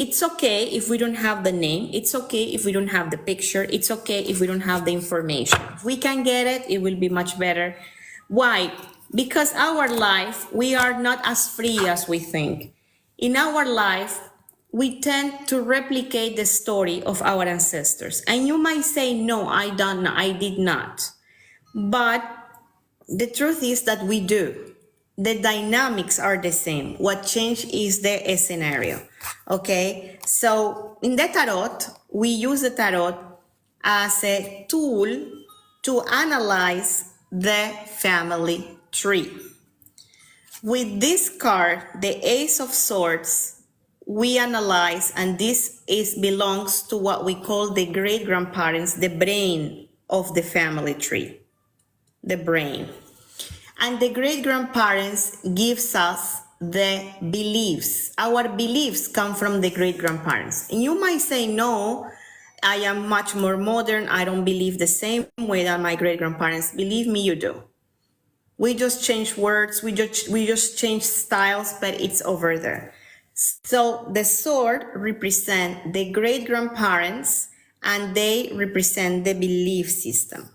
it's okay if we don't have the name. It's okay if we don't have the picture. It's okay if we don't have the information. If we can get it, it will be much better. Why? Because our life, we are not as free as we think. In our life, we tend to replicate the story of our ancestors. And you might say, no, I did not. But the truth is that we do. The dynamics are the same. What changed is the scenario. Okay, so in the tarot, we use the tarot as a tool to analyze the family tree. With this card, the Ace of Swords, we analyze, and this belongs to what we call the great-grandparents, the brain of the family tree, the brain. And the great-grandparents gives us the beliefs. Our beliefs come from the great-grandparents. And you might say, no, I am much more modern. I don't believe the same way that my great-grandparents. Believe me, you do. We just change words, we just change styles, but it's over there. So the sword represents the great-grandparents, and they represent the belief system.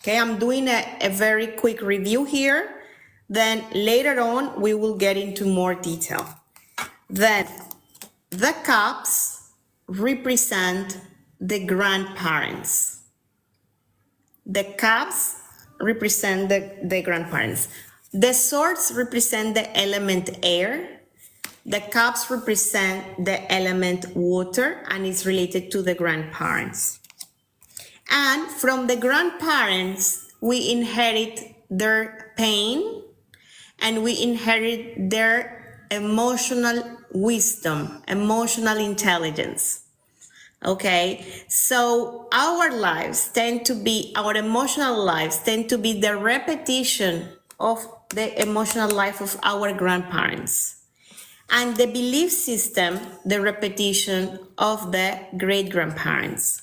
Okay, I'm doing a very quick review here. Then later on, we will get into more detail. Then the cups represent the grandparents. The cups represent the grandparents. The swords represent the element air. The cups represent the element water, and it's related to the grandparents. And from the grandparents, we inherit their pain, and we inherit their emotional wisdom, emotional intelligence. Okay, so our emotional lives tend to be the repetition of the emotional life of our grandparents. And the belief system, the repetition of the great-grandparents.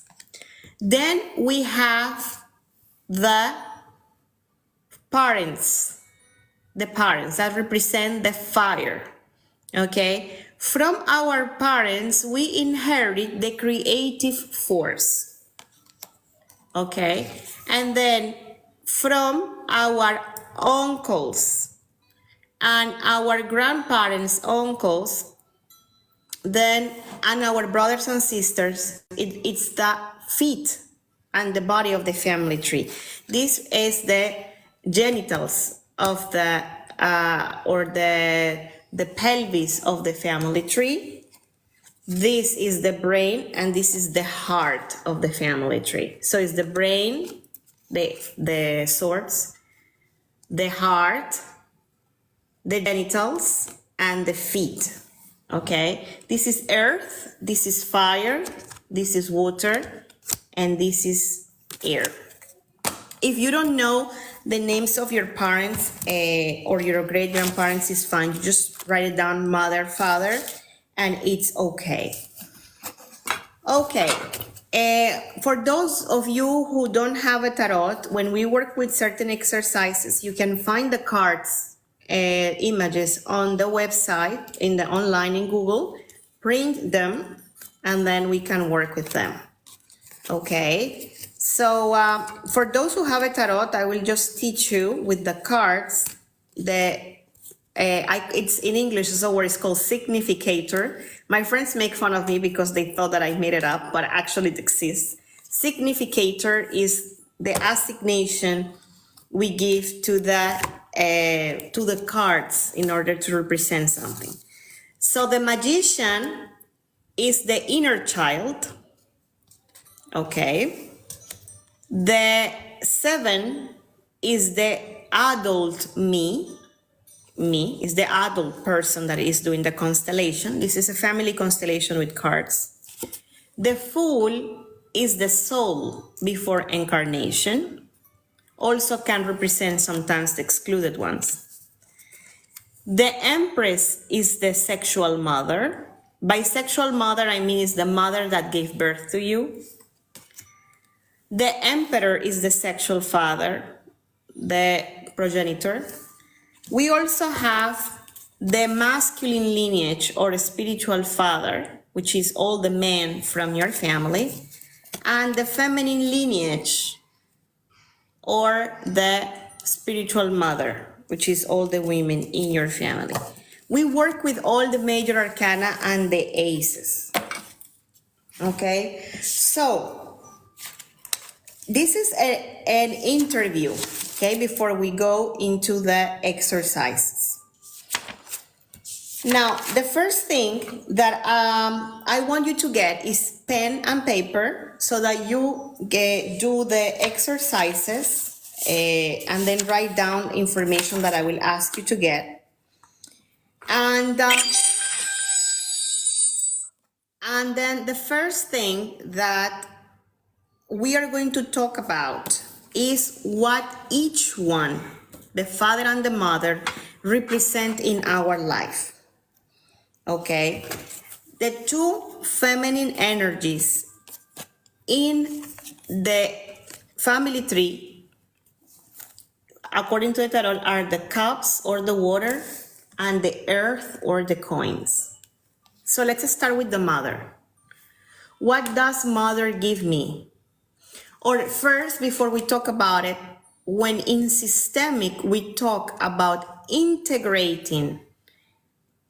Then we have the parents that represent the fire, okay? From our parents, we inherit the creative force, okay? And then from our uncles and our grandparents' uncles, then, and our brothers and sisters, it's the feet and the body of the family tree. This is the genitals of the pelvis of the family tree. This is the brain, and this is the heart of the family tree. So it's the brain, the swords, the heart, the genitals, and the feet. Okay, this is earth, this is fire, this is water, and this is air. If you don't know the names of your parents or your great-grandparents, is fine. You just write it down, mother, father, and it's okay. Okay, for those of you who don't have a tarot, when we work with certain exercises, you can find the cards, images on the website, in the online in Google, print them, and then we can work with them. Okay, so for those who have a tarot, I will just teach you with the cards. It's in English, so where it's called significator. My friends make fun of me because they thought that I made it up, but actually it exists. Significator is the assignation we give to the cards in order to represent something. So the magician is the inner child. Okay. The 7 is the adult me. Me is the adult person that is doing the constellation. This is a family constellation with cards. The Fool is the soul before incarnation. Also can represent sometimes the excluded ones. The Empress is the sexual mother. By sexual mother, I mean is the mother that gave birth to you. The Emperor is the sexual father, the progenitor. We also have the masculine lineage or spiritual father, which is all the men from your family, and the feminine lineage, or the spiritual mother, which is all the women in your family. We work with all the major arcana and the aces. Okay, so this is an interview, okay, before we go into the exercises. Now, the first thing that I want you to get is pen and paper so that you do the exercises and then write down information that I will ask you to get. And then the first thing that we are going to talk about is what each one, the father and the mother, represent in our life. Okay, the two feminine energies in the family tree, according to the tarot, are the cups or the water and the earth or the coins. So let's start with the mother. What does mother give me? Or first, before we talk about it, when in systemic we talk about integrating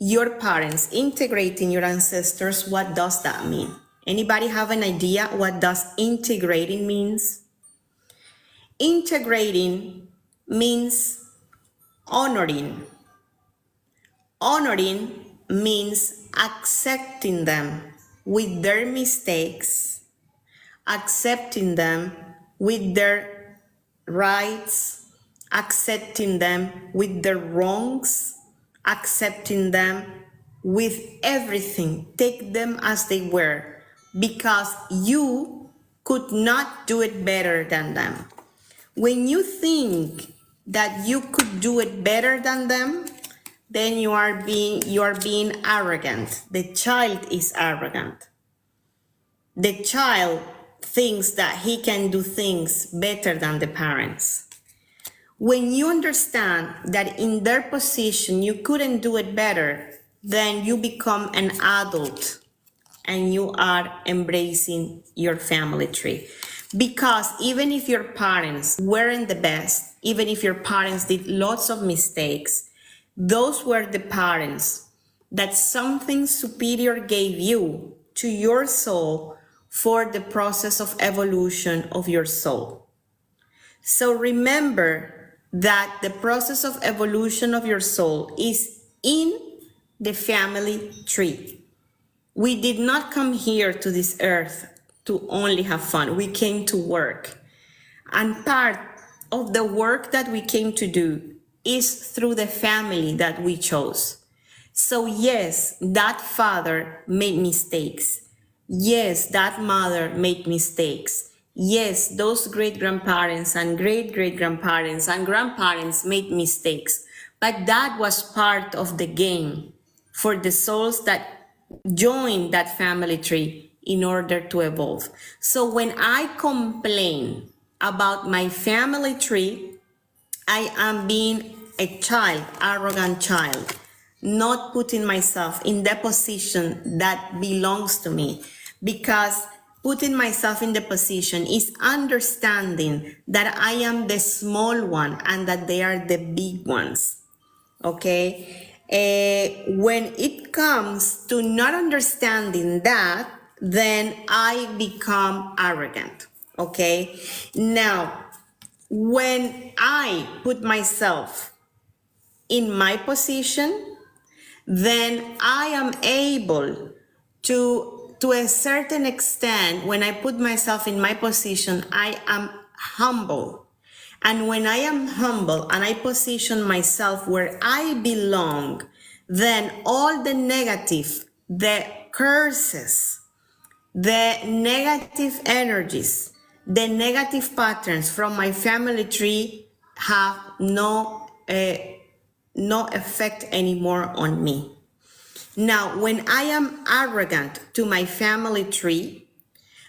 your parents, integrating your ancestors, what does that mean? Anybody have an idea what does integrating means? Integrating means honoring. Honoring means accepting them with their mistakes, accepting them with their rights, accepting them with their wrongs, accepting them with everything. Take them as they were, because you could not do it better than them. When you think that you could do it better than them, then you are being arrogant. The child is arrogant. The child thinks that he can do things better than the parents. When you understand that in their position you couldn't do it better, then you become an adult and you are embracing your family tree. Because even if your parents weren't the best, even if your parents did lots of mistakes, those were the parents that something superior gave you to your soul for the process of evolution of your soul. So remember that the process of evolution of your soul is in the family tree. We did not come here to this earth to only have fun. We came to work. And part of the work that we came to do is through the family that we chose. So yes, that father made mistakes. Yes, that mother made mistakes. Yes, those great-grandparents and great-great-grandparents and grandparents made mistakes, but that was part of the game for the souls that joined that family tree in order to evolve. So when I complain about my family tree, I am being a child, arrogant child, not putting myself in the position that belongs to me, because putting myself in the position is understanding that I am the small one and that they are the big ones, okay? When it comes to not understanding that, then I become arrogant, okay? Now, when I put myself in my position, then I am able to a certain extent, when I put myself in my position, I am humble. And when I am humble and I position myself where I belong, then all the negative, the curses, the negative energies, the negative patterns from my family tree have no effect anymore on me. Now, when I am arrogant to my family tree,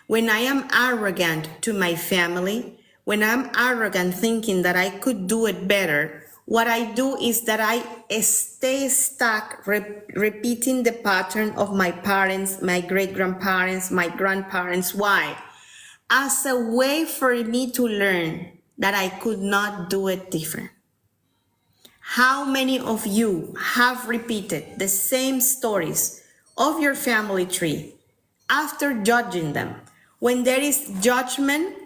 when I am arrogant to my family, when I'm arrogant thinking that I could do it better, what I do is that I stay stuck repeating the pattern of my parents, my great-grandparents, my grandparents. Why? As a way for me to learn that I could not do it different. How many of you have repeated the same stories of your family tree after judging them? When there is judgment,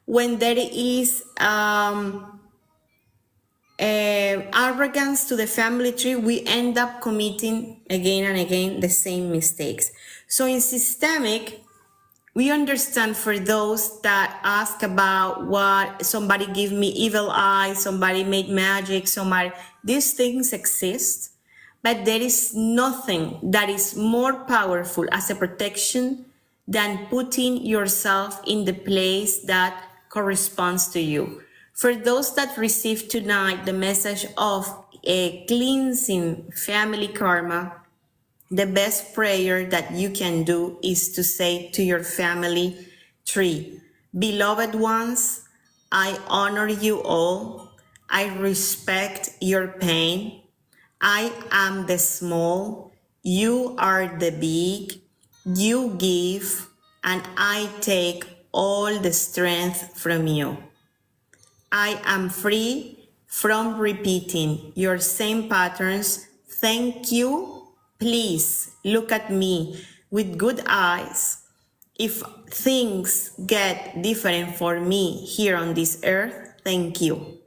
when there is arrogance to the family tree, we end up committing again and again the same mistakes. So in systemic, we understand for those that ask about what somebody give me evil eye, somebody made magic, these things exist, but there is nothing that is more powerful as a protection than putting yourself in the place that corresponds to you. For those that received tonight the message of a cleansing family karma, the best prayer that you can do is to say to your family tree, beloved ones, I honor you all. I respect your pain. I am the small. You are the big. You give, and I take all the strength from you. I am free from repeating your same patterns. Thank you. Please look at me with good eyes. If things get different for me here on this earth, thank you.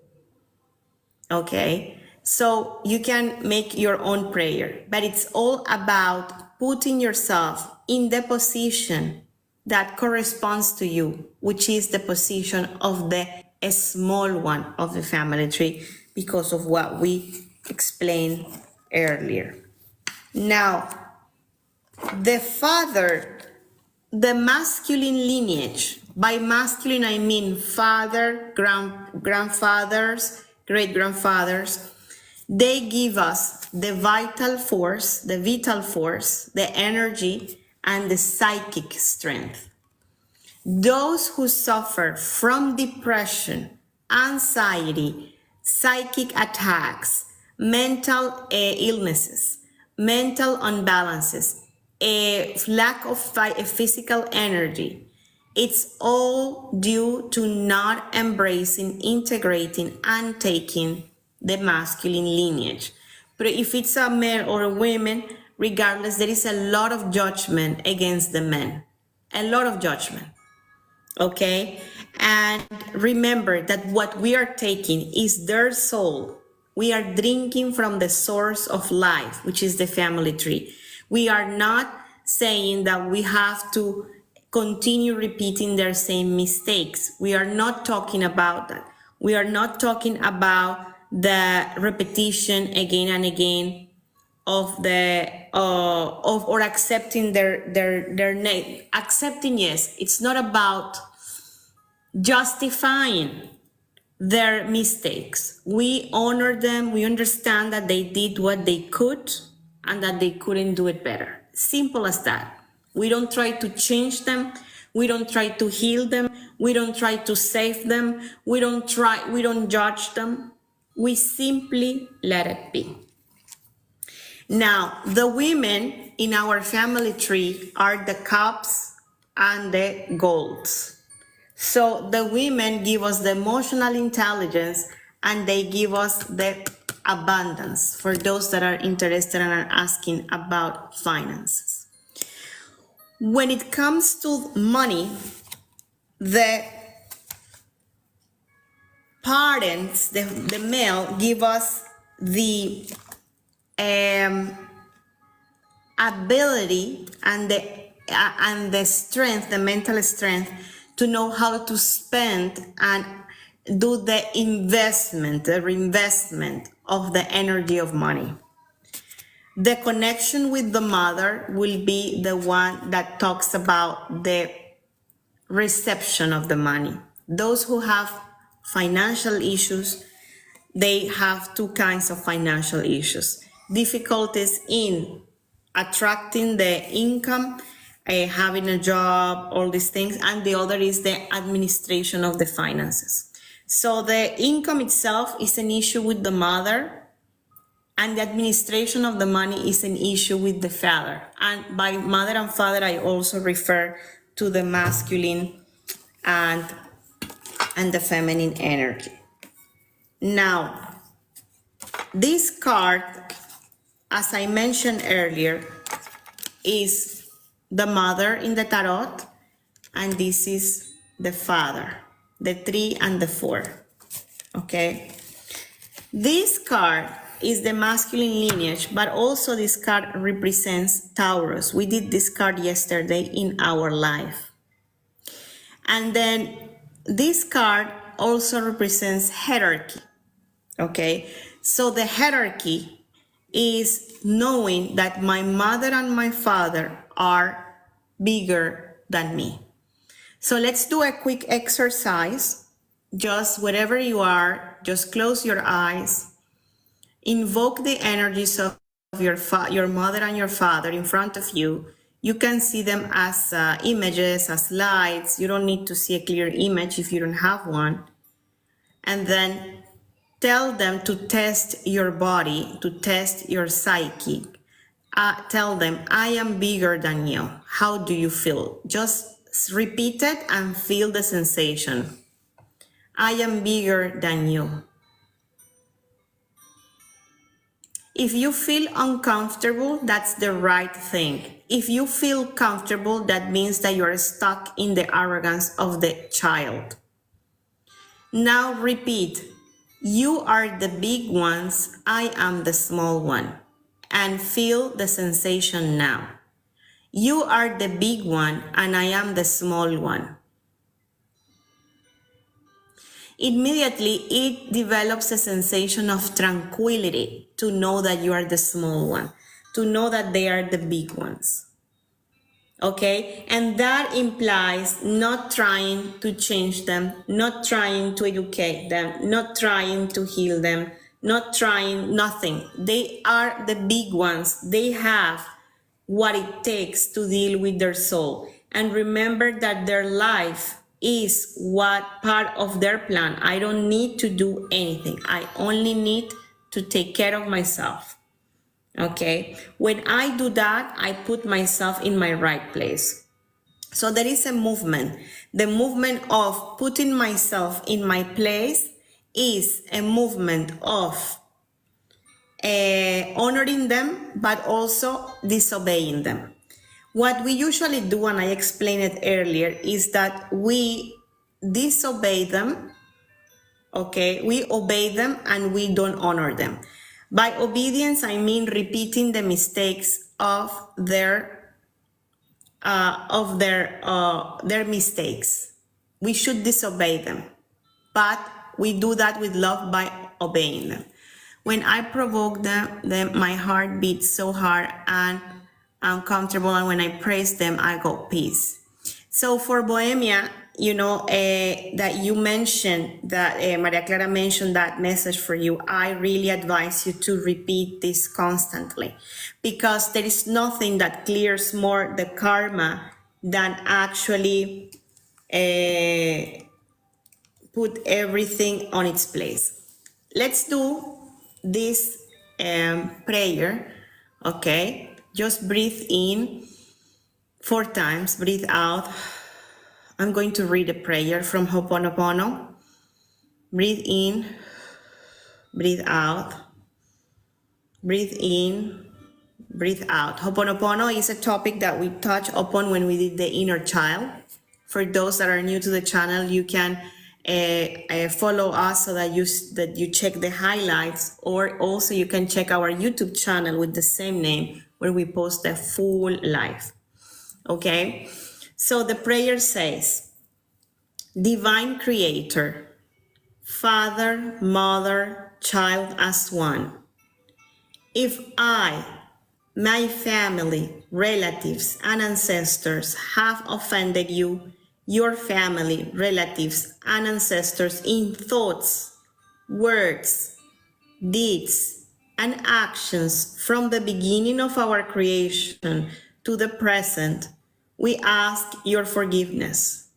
Okay? So you can make your own prayer, but it's all about putting yourself in the position that corresponds to you, which is the position of the small one of the family tree, because of what we explained earlier. Now, the father, the masculine lineage, by masculine I mean father, grandfathers, great-grandfathers, they give us the vital force, the energy, and the psychic strength. Those who suffer from depression, anxiety, psychic attacks, mental illnesses, mental unbalances, a lack of physical energy, it's all due to not embracing, integrating, and taking the masculine lineage. But if it's a male or a woman, regardless, there is a lot of judgment against the men. A lot of judgment. Okay? And remember that what we are taking is their soul. We are drinking from the source of life, which is the family tree. We are not saying that we have to continue repeating their same mistakes. We are not talking about that. We are not talking about the repetition again and again of the or accepting their name. Accepting, yes, it's not about justifying their mistakes. We honor them. We understand that they did what they could and that they couldn't do it better. Simple as that. We don't try to change them. We don't try to heal them. We don't try to save them. We don't judge them. We simply let it be. Now, the women in our family tree are the cups and the golds. So the women give us the emotional intelligence and they give us the abundance for those that are interested and are asking about finances. When it comes to money, the parents, the male, give us the ability and the strength, the mental strength to know how to spend and do the investment, the reinvestment of the energy of money. The connection with the mother will be the one that talks about the reception of the money. Those who have financial issues, they have two kinds of financial issues. Difficulties in attracting the income, having a job, all these things, and the other is the administration of the finances. So the income itself is an issue with the mother, and the administration of the money is an issue with the father. And by mother and father, I also refer to the masculine and the feminine energy. Now, this card, as I mentioned earlier, is the mother in the tarot, and this is the father, the 3 and the 4. Okay? This card is the masculine lineage, but also this card represents Taurus. We did this card yesterday in our life. And then this card also represents hierarchy. Okay? So the hierarchy is knowing that my mother and my father are bigger than me. So let's do a quick exercise. Just wherever you are, just close your eyes. Invoke the energies of your mother and your father in front of you. You can see them as images, as lights. You don't need to see a clear image if you don't have one. And then tell them to test your body, to test your psyche. Tell them, I am bigger than you. How do you feel? Just repeat it and feel the sensation. I am bigger than you. If you feel uncomfortable, that's the right thing. If you feel comfortable, that means that you're stuck in the arrogance of the child. Now repeat, you are the big ones, I am the small one. And feel the sensation now. You are the big one and I am the small one. Immediately, it develops a sensation of tranquility to know that you are the small one, to know that they are the big ones. Okay? And that implies not trying to change them, not trying to educate them, not trying to heal them, not trying nothing. They are the big ones. They have what it takes to deal with their soul. And remember that their life is what part of their plan. I don't need to do anything. I only need to take care of myself. Okay? When I do that, I put myself in my right place. So there is a movement. The movement of putting myself in my place is a movement of honoring them, but also disobeying them. What we usually do, and I explained it earlier, is that we disobey them, okay? We obey them and we don't honor them. By obedience, I mean repeating the mistakes of their mistakes. We should disobey them, but we do that with love by obeying them. When I provoke them, my heart beats so hard and I'm comfortable, and when I praise them, I got peace. So for Bohemia, you know, that you mentioned, that Maria Clara mentioned that message for you, I really advise you to repeat this constantly, because there is nothing that clears more the karma than actually put everything on its place. Let's do this prayer, okay? Just breathe in 4 times, breathe out. I'm going to read a prayer from Ho'oponopono. Breathe in, breathe out, breathe in, breathe out. Ho'oponopono is a topic that we touched upon when we did the inner child. For those that are new to the channel, you can follow us so that you check the highlights, or also you can check our YouTube channel with the same name, where we post the full life. Okay? So the prayer says, Divine Creator, Father, Mother, Child as one. If I, my family, relatives, and ancestors have offended you, your family, relatives, and ancestors in thoughts, words, deeds, and actions from the beginning of our creation to the present, we ask your forgiveness.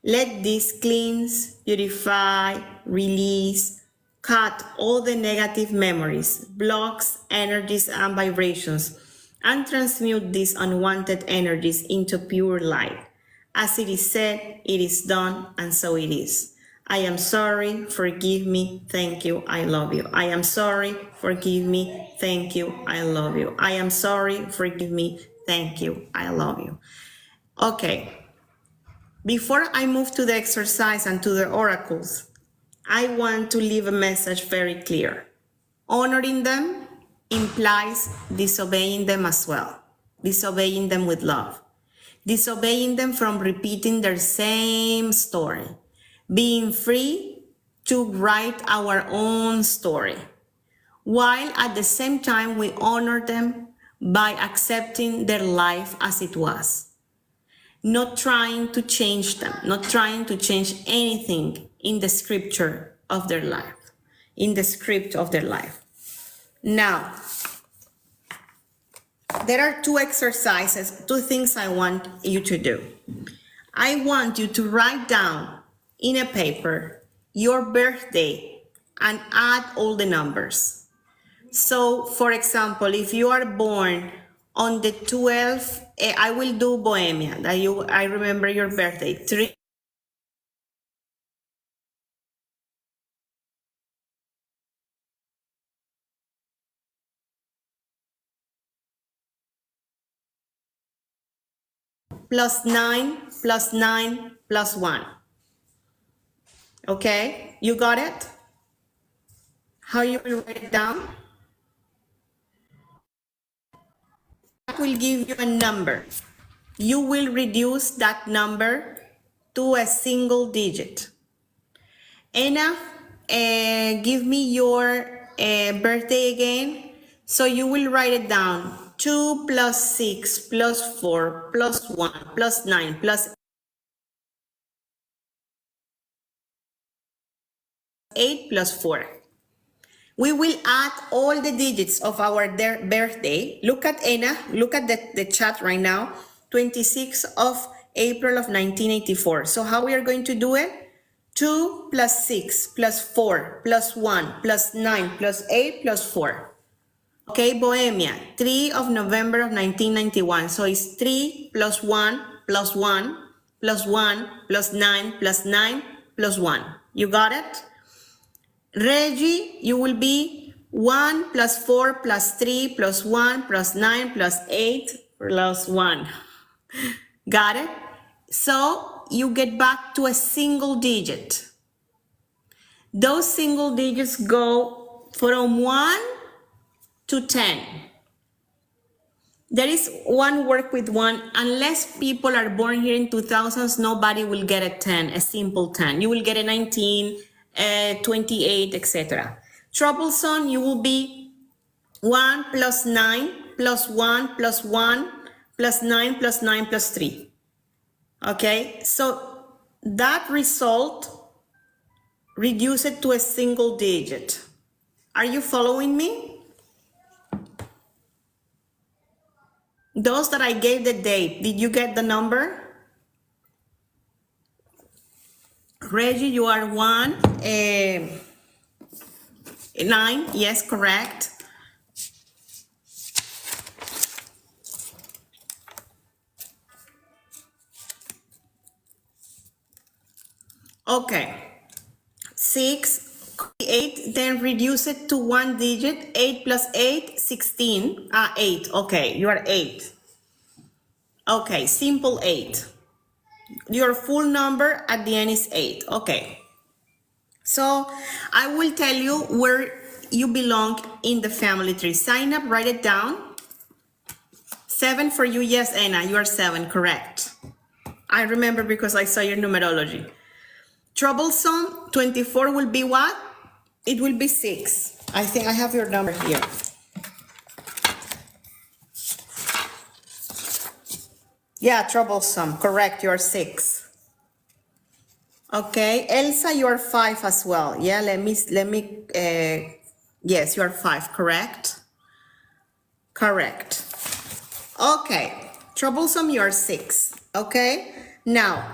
Let this cleanse, purify, release, cut all the negative memories, blocks, energies, and vibrations, and transmute these unwanted energies into pure light. As it is said, it is done, and so it is. I am sorry, forgive me, thank you, I love you. I am sorry, forgive me, thank you, I love you. I am sorry, forgive me, thank you, I love you. Okay, before I move to the exercise and to the oracles, I want to leave a message very clear. Honoring them implies disobeying them as well, disobeying them with love, disobeying them from repeating their same story, being free to write our own story, while at the same time we honor them by accepting their life as it was, not trying to change them, not trying to change anything in the scripture of their life, in the script of their life. Now, there are two exercises, two things I want you to do. I want you to write down in a paper your birthday and add all the numbers. So, for example, if you are born on the 12th, I will do Bohemia, I remember your birthday, 3. Plus 9, plus 9, plus 1. Okay, you got it? How you will write it down? That will give you a number. You will reduce that number to a single digit. Anna, give me your birthday again. So you will write it down. 2 plus 6 plus 4 plus 1 plus 9 plus 8 plus 4. We will add all the digits of our birthday. Look at Anna, look at the chat right now. 26th of April of 1984. So how we are going to do it? 2 plus 6 plus 4 plus 1 plus 9 plus 8 plus 4. Okay, Bohemia, 3 of November of 1991. So it's 3 plus 1 plus 1 plus 1 plus 9 plus 9 plus 1. You got it? Reggie, you will be 1 plus 4 plus 3 plus 1 plus 9 plus 8 plus 1. Got it? So you get back to a single digit. Those single digits go from 1 to 10. There is one work with 1. Unless people are born here in 2000s, nobody will get a 10, a simple 10. You will get a 19, 28, etc. Troublesome, you will be 1 plus 9 plus 1 plus 1 plus 9 plus 9 plus 3. Okay, so that result, reduce it to a single digit. Are you following me? Those that I gave the date, did you get the number? Reggie, you are 1, 9, yes, correct. Okay, 6, 8, then reduce it to one digit. 8 plus 8, 16. 8, okay, you are 8. Okay, simple 8. Your full number at the end is 8, okay. So I will tell you where you belong in the family tree. Sign up, write it down. 7 for you, yes, Anna, you are 7, correct. I remember because I saw your numerology. Troublesome, 24 will be what? It will be 6. I think I have your number here. Yeah, troublesome, correct, you're 6. Okay, Elsa, you're 5 as well. Yeah, let me, yes, you're 5, correct? Correct. Okay, troublesome, you're 6. Okay, now,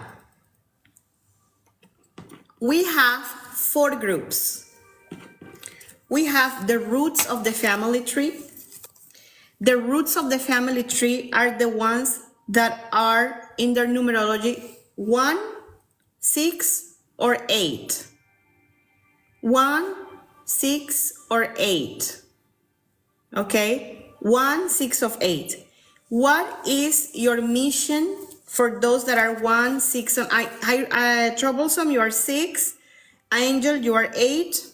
we have 4 groups. We have the roots of the family tree. The roots of the family tree are the ones that are in their numerology 1, 6, or 8. 1, 6, or 8. Okay? 1, 6 of 8. What is your mission for those that are 1, 6, and troublesome, you are 6. Angel, you are 8.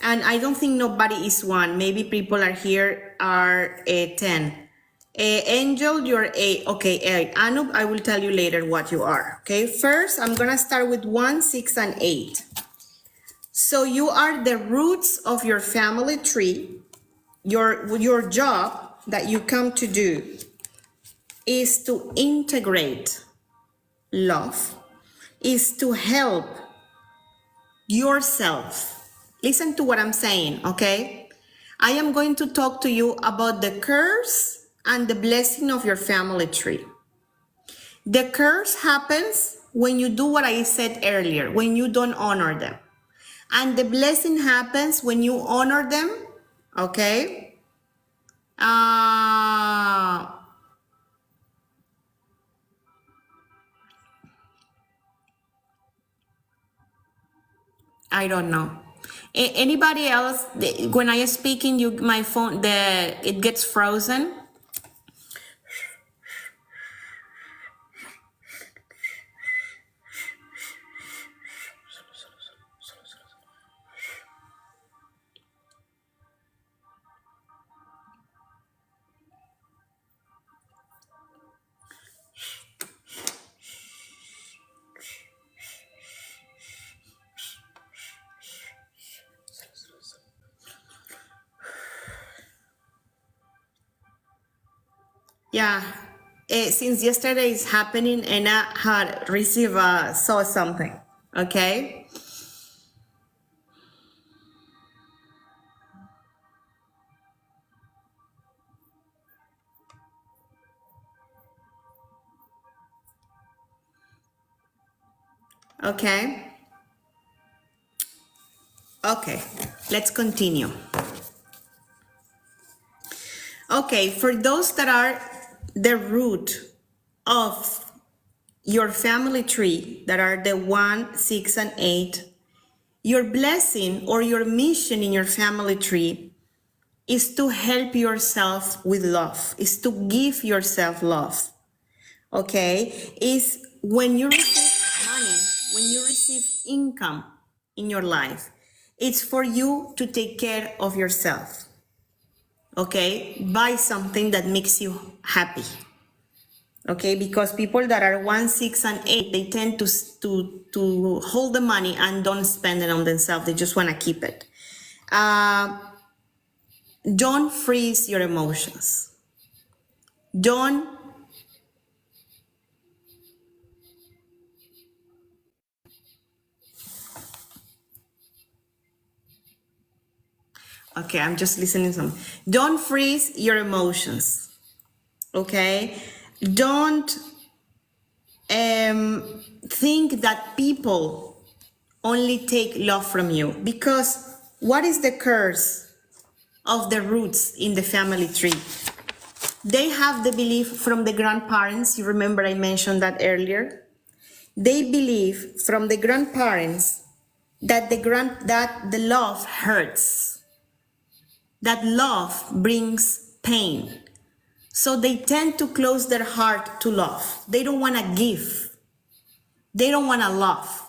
And I don't think nobody is 1. Maybe people are here are 10. Angel, you're 8. Okay, 8. Anup, I will tell you later what you are. Okay, first I'm gonna start with 1, 6, and 8. So you are the roots of your family tree. Your job that you come to do is to integrate love, is to help yourself. Listen to what I'm saying, okay? I am going to talk to you about the curse and the blessing of your family tree. The curse happens when you do what I said earlier, when you don't honor them. And the blessing happens when you honor them, okay? I don't know. Anybody else? When I am speaking, my phone, it gets frozen. Yeah, since yesterday is happening, and I had received saw something. Okay. Okay. Okay. Let's continue. Okay, for those that are the root of your family tree, that are the 1, 6, and 8, your blessing or your mission in your family tree is to help yourself with love, is to give yourself love. Okay? Is when you receive money, when you receive income in your life, it's for you to take care of yourself. Okay? Buy something that makes you happy. Okay? Because people that are 1, 6, and 8, they tend to hold the money and don't spend it on themselves. They just want to keep it. Don't freeze your emotions. Don't Okay, I'm just listening to some. Don't freeze your emotions. Okay? Don't think that people only take love from you, because what is the curse of the roots in the family tree? They have the belief from the grandparents. You remember I mentioned that earlier. They believe from the grandparents that the love hurts, that love brings pain. So they tend to close their heart to love. They don't want to give. They don't want to love.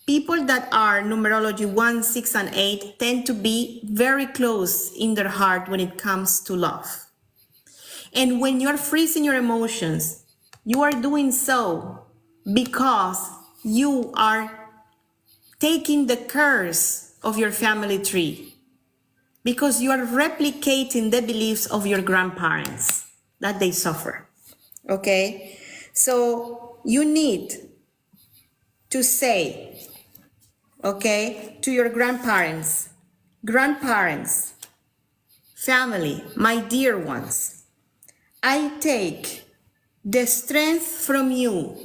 People that are numerology 1, 6, and 8 tend to be very close in their heart when it comes to love. And when you're freezing your emotions, you are doing so because you are taking the curse of your family tree, because you are replicating the beliefs of your grandparents that they suffer. Okay? So you need to say, okay, to your grandparents, family, my dear ones, I take the strength from you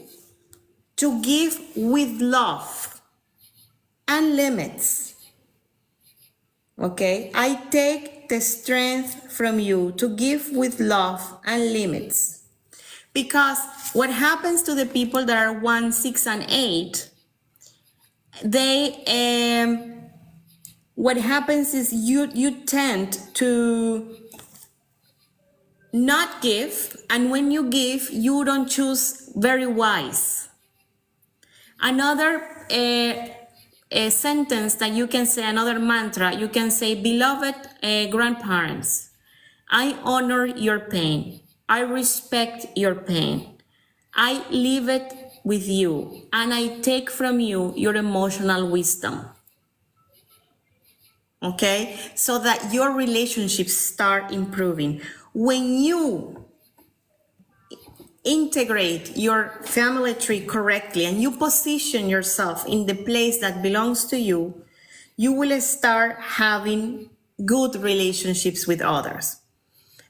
to give with love and limits. Okay? I take the strength from you to give with love and limits. Because what happens to the people that are 1, 6, and 8, what happens is you tend to not give, and when you give, you don't choose very wise. Another a sentence that you can say, another mantra, you can say, beloved grandparents, I honor your pain. I respect your pain. I leave it with you, and I take from you your emotional wisdom. Okay? So that your relationships start improving. When you integrate your family tree correctly and you position yourself in the place that belongs to you, you will start having good relationships with others.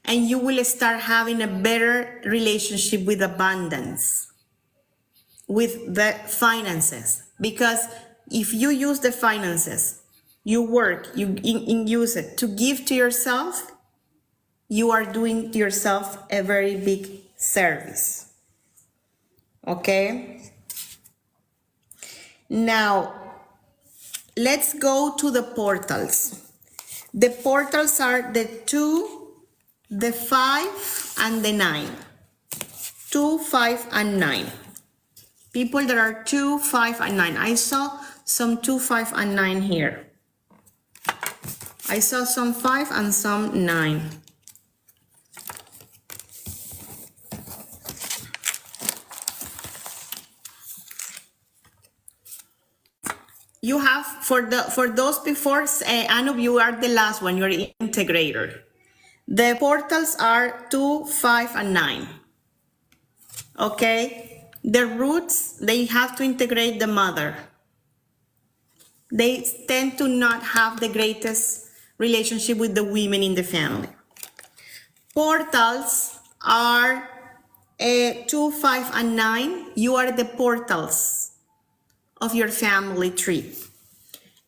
And you will start having a better relationship with abundance, with the finances. Because if you use the finances, you work, you use it to give to yourself, you are doing to yourself a very big service. Okay? Now, let's go to the portals. The portals are the 2, the 5, and the 9. 2, 5, and 9. People that are 2, 5, and 9. I saw some 2, 5, and 9 here. I saw some 5 and some 9. You have, for those before, Anu, you are the last one, you're an integrator. The portals are 2, 5, and 9. Okay? The roots, they have to integrate the mother. They tend to not have the greatest relationship with the women in the family. Portals are 2, 5, and 9. You are the portals of your family tree.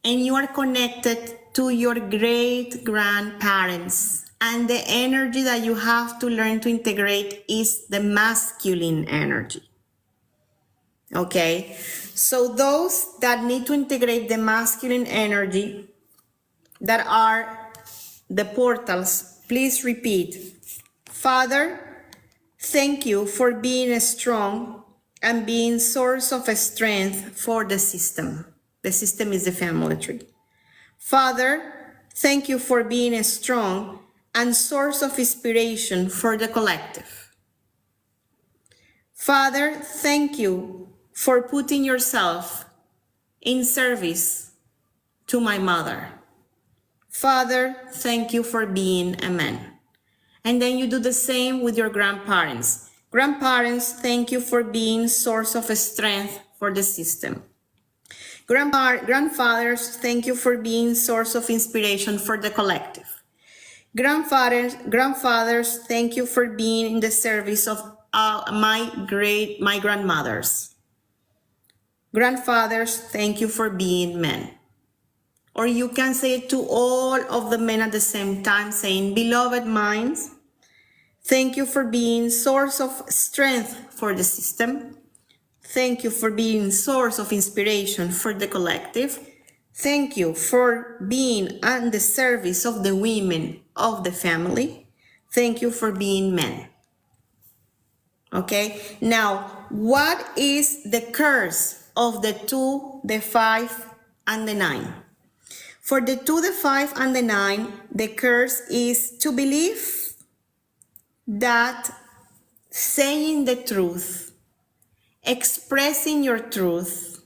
And you are connected to your great grandparents. And the energy that you have to learn to integrate is the masculine energy. Okay? So those that need to integrate the masculine energy, that are the portals, please repeat. Father, thank you for being strong and being source of strength for the system. The system is the family tree. Father, thank you for being strong and source of inspiration for the collective. Father, thank you for putting yourself in service to my mother. Father, thank you for being a man. And then you do the same with your grandparents. Grandparents, thank you for being source of strength for the system. Grandfathers, thank you for being source of inspiration for the collective. Grandfathers, thank you for being in the service of my grandmothers. Grandfathers, thank you for being men. Or you can say it to all of the men at the same time, saying, beloved minds, thank you for being source of strength for the system. Thank you for being source of inspiration for the collective. Thank you for being at the service of the women of the family. Thank you for being men. Okay, now what is the curse of the 2, the 5, and the 9? For the 2, the 5, and the 9, the curse is to believe that saying the truth, expressing your truth,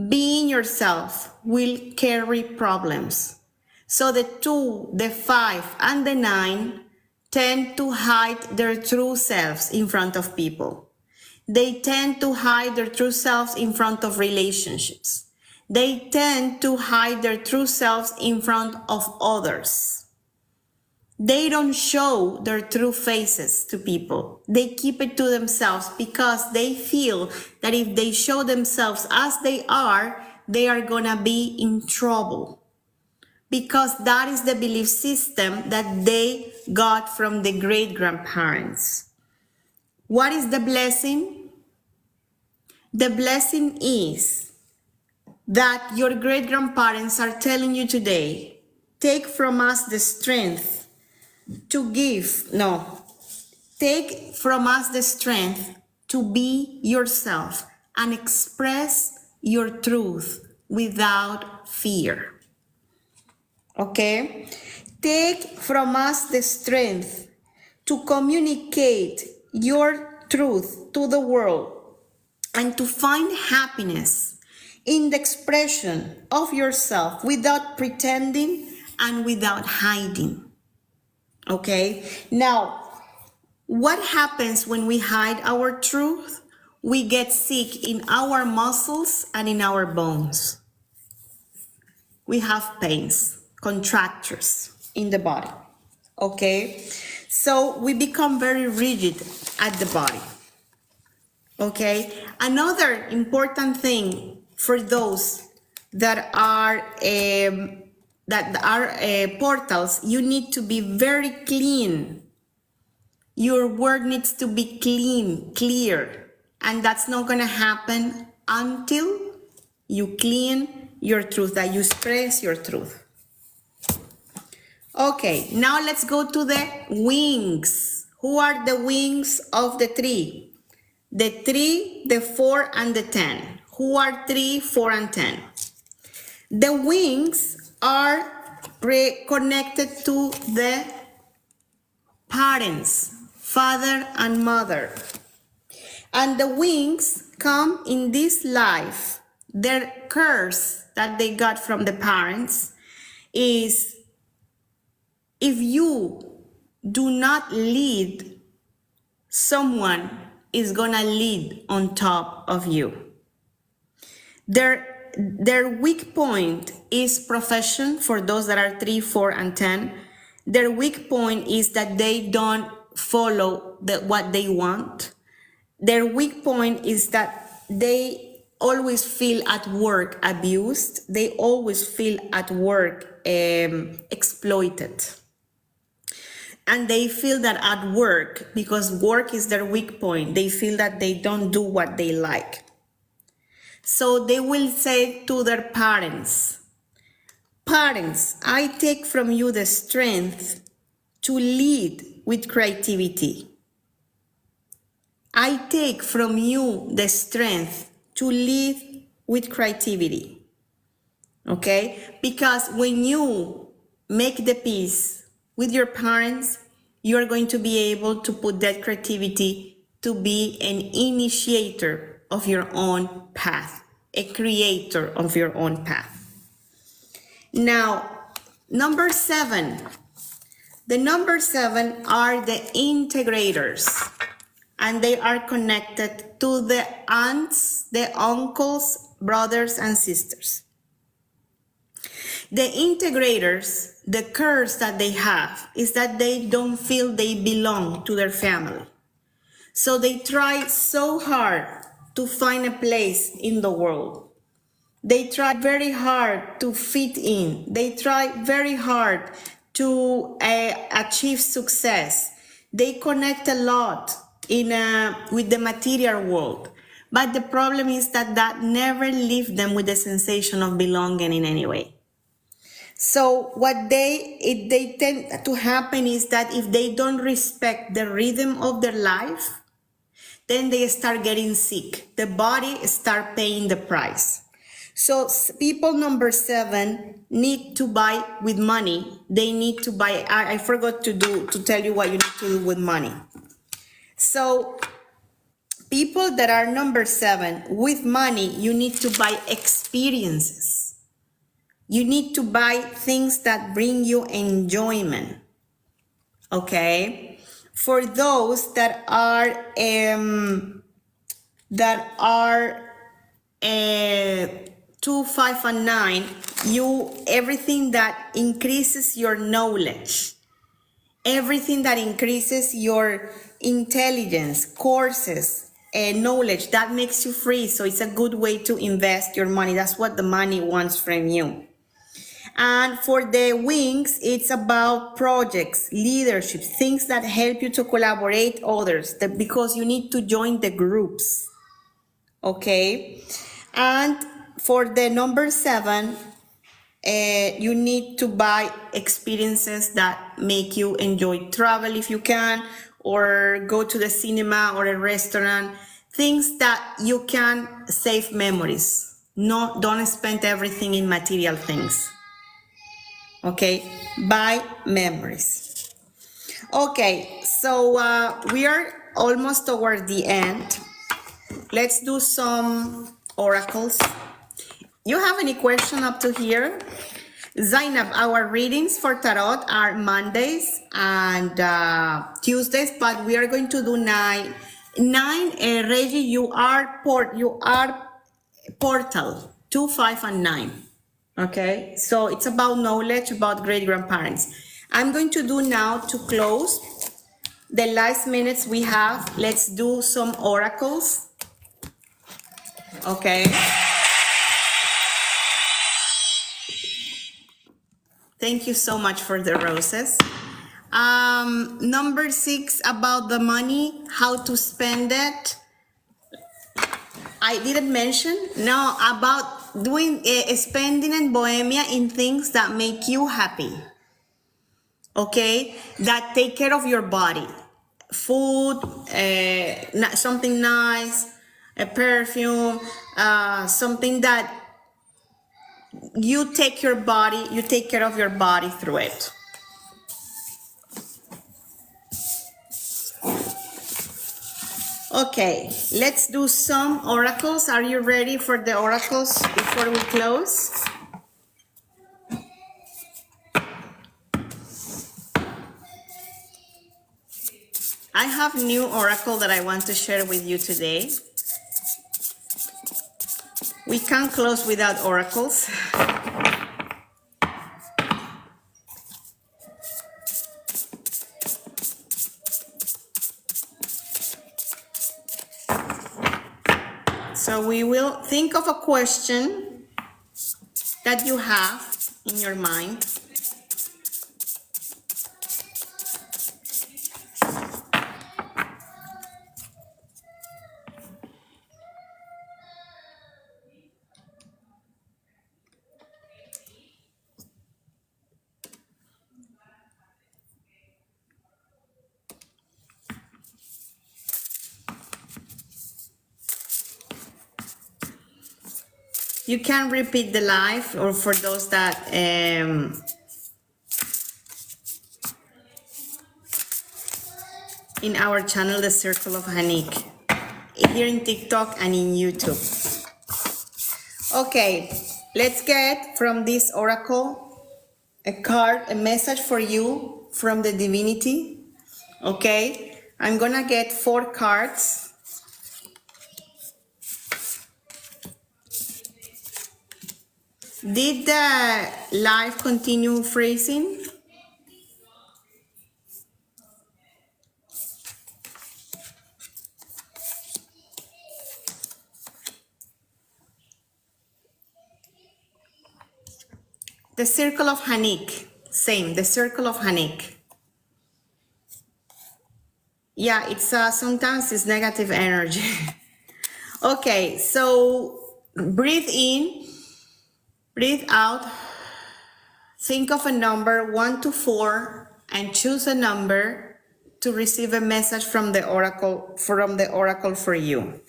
being yourself will carry problems. So the 2, the 5, and the 9 tend to hide their true selves in front of people. They tend to hide their true selves in front of relationships. They tend to hide their true selves in front of others. They don't show their true faces to people. They keep it to themselves because they feel that if they show themselves as they are, they are gonna be in trouble, because that is the belief system that they got from the great-grandparents. What is the blessing? The blessing is that your great-grandparents are telling you today, take from us the strength to give. No, take from us the strength to be yourself and express your truth without fear. Okay? Take from us the strength to communicate your truth to the world and to find happiness in the expression of yourself without pretending and without hiding. Okay? Now, what happens when we hide our truth? We get sick in our muscles and in our bones. We have pains, contractures in the body. Okay? So we become very rigid at the body. Okay? Another important thing for those that are portals, you need to be very clean. Your word needs to be clean, clear, and that's not going to happen until you clean your truth, that you express your truth. Okay, now let's go to the wings. Who are the wings of the tree? The 3, the 4, and the 10. Who are 3, 4, and 10? The wings are connected to the parents, father and mother. And the wings come in this life. Their curse that they got from the parents is, if you do not lead, someone is gonna lead on top of you. Their weak point is profession. For those that are 3, 4, and 10, their weak point is that they don't follow what they want. Their weak point is that they always feel at work abused. They always feel at work exploited. And they feel that at work, because work is their weak point, they feel that they don't do what they like. So they will say to their parents, parents, I take from you the strength to lead with creativity. I take from you the strength to lead with creativity. Okay? Because when you make the peace with your parents, you are going to be able to put that creativity to be an initiator of your own path, a creator of your own path. Now, number 7. The number 7 are the integrators, and they are connected to the aunts, the uncles, brothers, and sisters. The integrators, the curse that they have is that they don't feel they belong to their family. So they try so hard to find a place in the world. They try very hard to fit in. They try very hard to achieve success. They connect a lot with the material world. But the problem is that never leaves them with the sensation of belonging in any way. So what they tend to happen is that if they don't respect the rhythm of their life, then they start getting sick. The body start paying the price. So people number 7 need to buy with money. They need to buy. I forgot to tell you what you need to do with money. So people that are number 7 with money, you need to buy experiences. You need to buy things that bring you enjoyment. Okay? For those that are 2, 5, and 9, everything that increases your knowledge, everything that increases your intelligence, courses, knowledge that makes you free. So it's a good way to invest your money. That's what the money wants from you. And for the wings, it's about projects, leadership, things that help you to collaborate others, because you need to join the groups. Okay. And for the number 7, you need to buy experiences that make you enjoy travel if you can, or go to the cinema or a restaurant, things that you can save memories. No, don't spend everything in material things. Okay, buy memories. Okay, so we are almost toward the end. Let's do some oracles. You have any question up to here? Zainab, our readings for Tarot are Mondays and Tuesdays, but we are going to do 9. Reggie, you are portal 2, 5, and 9. Okay, so it's about knowledge about great grandparents. I'm going to do now, to close the last minutes we have, let's do some oracles. Okay. Thank you so much for the roses. Number 6, about the money, how to spend it. I didn't mention. No, about doing spending in Bohemia in things that make you happy. Okay, that take care of your body. Food, something nice, a perfume, something that you take care of your body through it. Okay, let's do some oracles. Are you ready for the oracles before we close? I have new oracle that I want to share with you today. We can't close without oracles. So we will think of a question that you have in your mind. You can repeat the live, or for those that in our channel, The Circle of Hanik, here in TikTok and in YouTube. Okay, let's get from this oracle a card, a message for you from the divinity. Okay, I'm gonna get 4 cards. Did the live continue freezing? The Circle of Hanik, same, the Circle of Hanik. Yeah, it's sometimes it's negative energy. Okay, so breathe in. Breathe out. Think of a number 1 to 4 and choose a number to receive a message from the oracle for you.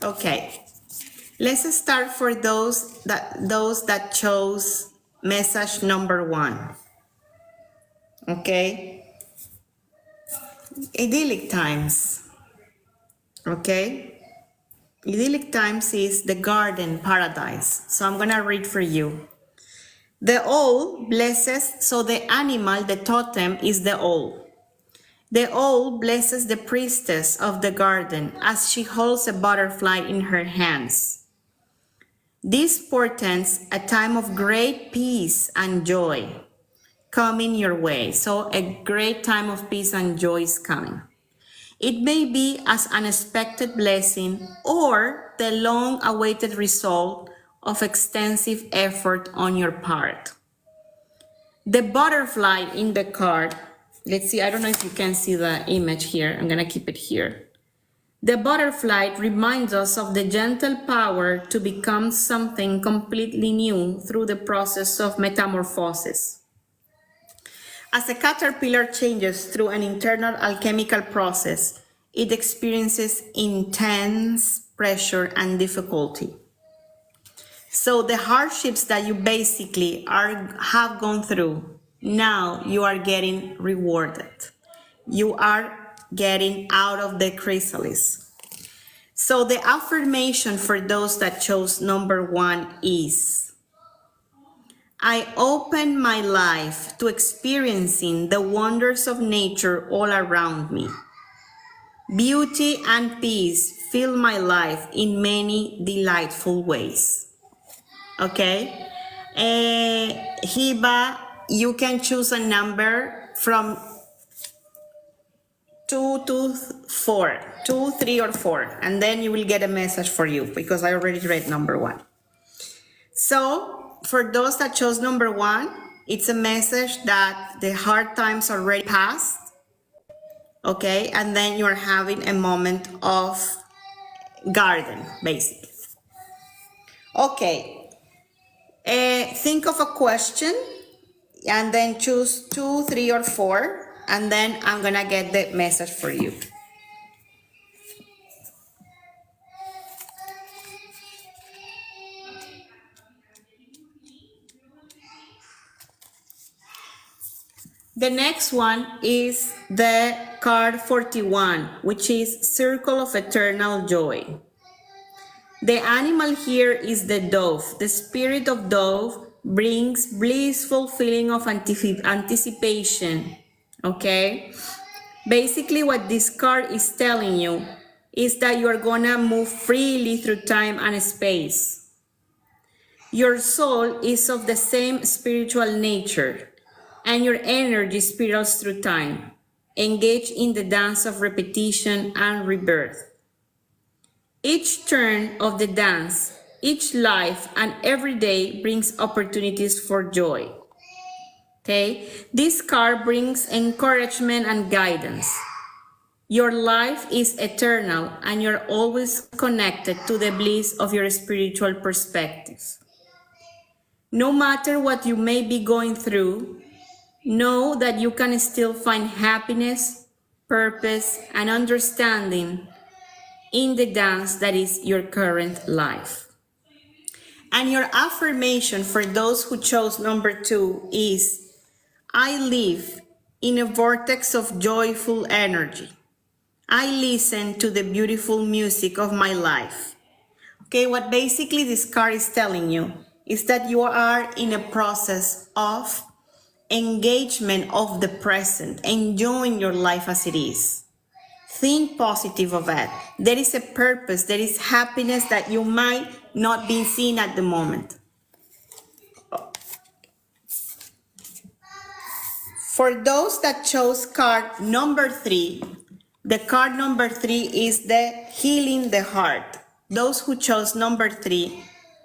Okay. Let's start for those that chose message number 1. Okay? Idyllic times. Okay? Idyllic times is the garden paradise. So I'm gonna read for you. The owl blesses, so the animal, the totem, is the owl. The owl blesses the priestess of the garden as she holds a butterfly in her hands. This portends a time of great peace and joy coming your way. So a great time of peace and joy is coming. It may be as unexpected blessing or the long-awaited result of extensive effort on your part. The butterfly in the card, let's see, I don't know if you can see the image here. I'm gonna keep it here. The butterfly reminds us of the gentle power to become something completely new through the process of metamorphosis. As a caterpillar changes through an internal alchemical process, it experiences intense pressure and difficulty. So the hardships that you basically have gone through, now you are getting rewarded. You are getting out of the chrysalis. So the affirmation for those that chose number 1 is, I open my life to experiencing the wonders of nature all around me. Beauty and peace fill my life in many delightful ways. Okay? Hiba, you can choose a number from 2 to 4, 2, 3, or 4, and then you will get a message for you because I already read number 1. So for those that chose number 1, it's a message that the hard times already passed, okay, and then you're having a moment of garden, basically. Okay, think of a question and then choose 2, 3, or 4. And then I'm gonna get the message for you. The next one is the card 41, which is Circle of Eternal Joy. The animal here is the dove. The spirit of dove brings blissful feeling of anticipation, okay? Basically, what this card is telling you is that you're gonna move freely through time and space. Your soul is of the same spiritual nature, and your energy spirals through time. Engage in the dance of repetition and rebirth. Each turn of the dance, each life, and every day brings opportunities for joy. Okay, this card brings encouragement and guidance. Your life is eternal and you're always connected to the bliss of your spiritual perspective. No matter what you may be going through, know that you can still find happiness, purpose, and understanding in the dance that is your current life. And your affirmation for those who chose number 2 is, I live in a vortex of joyful energy. I listen to the beautiful music of my life. Okay, what basically this card is telling you is that you are in a process of engagement of the present, enjoying your life as it is. Think positive of it. There is a purpose, there is happiness that you might not be seeing at the moment. For those that chose card number 3, the card number 3 is the Healing the Heart. Those who chose number 3,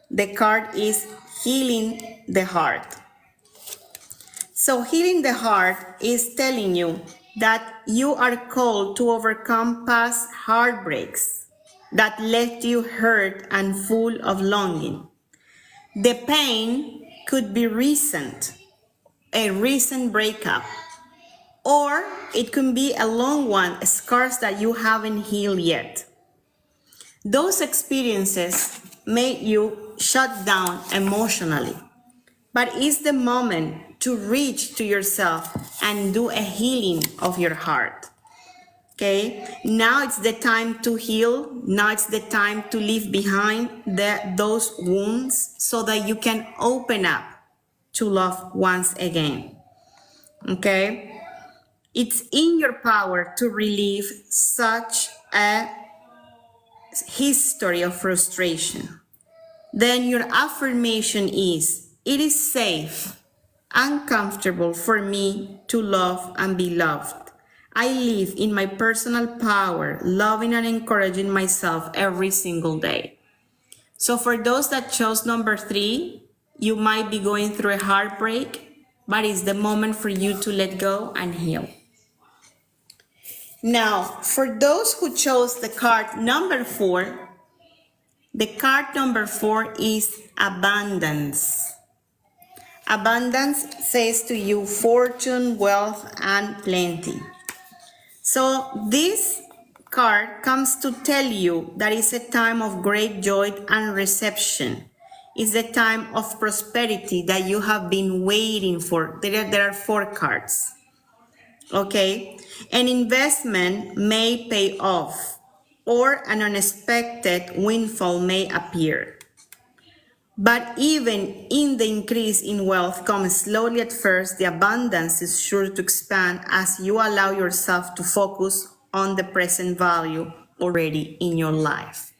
the card is Healing the Heart. So Healing the Heart is telling you that you are called to overcome past heartbreaks that left you hurt and full of longing. The pain could be recent, a recent breakup, or it can be a long one, scars that you haven't healed yet. Those experiences made you shut down emotionally, but it's the moment to reach to yourself and do a healing of your heart. Okay, now it's the time to heal. Now it's the time to leave behind those wounds so that you can open up to love once again. Okay, it's in your power to relieve such a history of frustration. then your affirmation is, it is safe and comfortable for me to love and be loved. I live in my personal power, loving and encouraging myself every single day. So for those that chose number 3, you might be going through a heartbreak, but it's the moment for you to let go and heal. Now, for those who chose the card number 4, the card number 4 is abundance. Abundance says to you fortune, wealth, and plenty. So this card comes to tell you that it's a time of great joy and reception. It's a time of prosperity that you have been waiting for. There are 4 cards. Okay? An investment may pay off, or an unexpected windfall may appear. But even in the increase in wealth comes slowly at first, the abundance is sure to expand as you allow yourself to focus on the present value already in your life.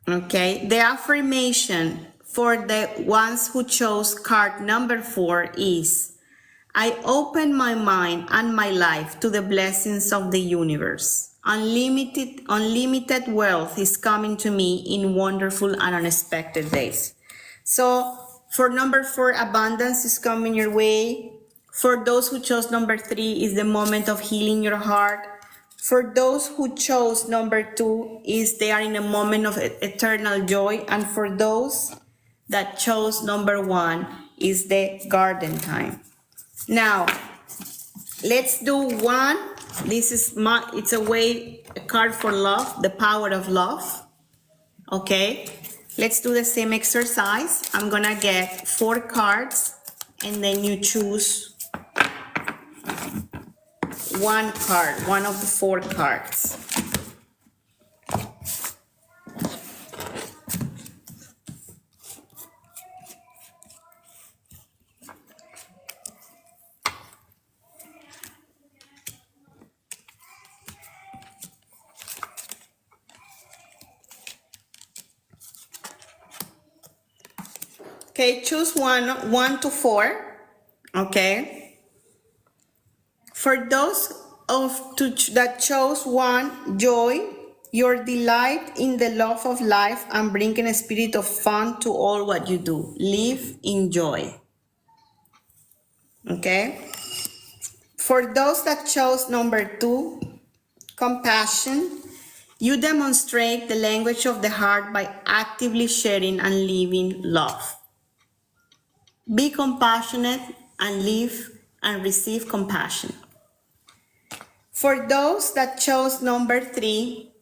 Okay, the affirmation for the ones who chose card number 4 is, I open my mind and my life to the blessings of the universe. Unlimited wealth is coming to me in wonderful and unexpected days. So for number 4, abundance is coming your way. For those who chose number 3, is the moment of healing your heart. For those who chose number 2, is they are in a moment of eternal joy. And for those that chose number 1, is the garden time. Now, let's do one. This is it's a card for love, the power of love. Okay, let's do the same exercise. I'm gonna get 4 cards and then you choose one card, one of the 4 cards. Okay, choose one to 4. Okay. For those that chose 1, joy, your delight in the love of life and bringing a spirit of fun to all what you do. Live in joy. Okay. For those that chose number 2, compassion, you demonstrate the language of the heart by actively sharing and living love. Be compassionate and live and receive compassion. For those that chose number 3,